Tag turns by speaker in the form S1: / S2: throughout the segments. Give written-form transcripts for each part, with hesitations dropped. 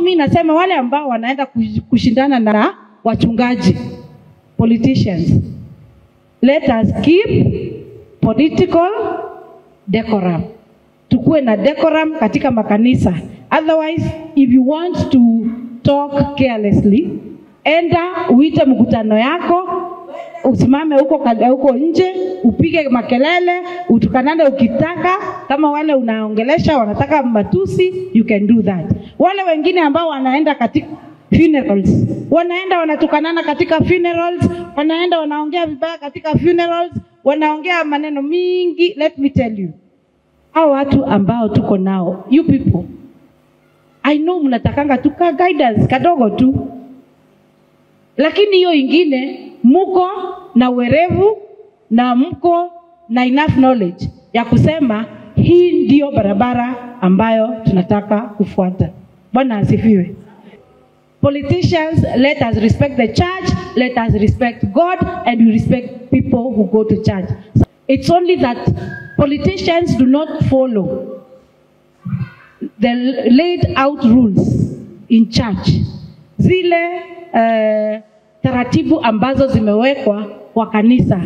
S1: So mimi nasema wale ambao wanaenda kushindana na wachungaji, politicians, let us keep political decorum. Tukue na decorum katika makanisa. Otherwise, if you want to talk carelessly, enda uite mkutano yako, usimame huko nje, upige makelele, utukanane ukitaka. Kama wale unaongelesha wanataka matusi, you can do that. Wale wengine ambao wanaenda katika funerals, wanaenda wanatukanana katika funerals, wanaenda wanaongea vibaya katika funerals, wanaongea maneno mingi. Let me tell you, hao watu ambao tuko nao, you people, I know mnatakanga tuka guidance kadogo tu, lakini hiyo ingine muko na werevu na mko na enough knowledge ya kusema hii ndio barabara ambayo tunataka kufuata. Bwana asifiwe. Politicians, let us respect the church, let us respect God, and we respect people who go to church. So it's only that politicians do not follow the laid out rules in church. Zile taratibu ambazo zimewekwa kwa kanisa.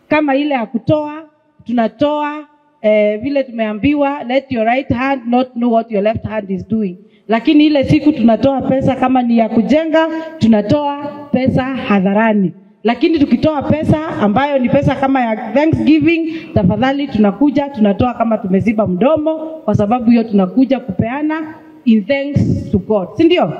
S1: Kama ile ya kutoa, tunatoa vile tumeambiwa, let your right hand not know what your left hand is doing. Lakini ile siku tunatoa pesa kama ni ya kujenga, tunatoa pesa hadharani. Lakini tukitoa pesa ambayo ni pesa kama ya Thanksgiving, tafadhali tunakuja tunatoa kama tumeziba mdomo, kwa sababu hiyo tunakuja kupeana in thanks to God. Si ndio?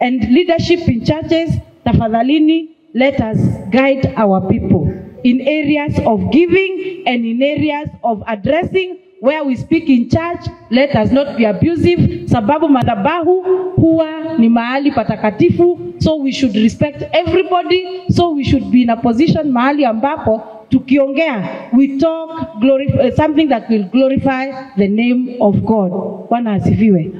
S1: And leadership in churches, tafadhalini, let us guide our people in areas of giving and in areas of addressing. Where we speak in church, let us not be abusive, sababu madhabahu huwa ni mahali patakatifu, so we should respect everybody. So we should be in a position mahali ambapo tukiongea, we talk something that will glorify the name of God. Bwana asifiwe.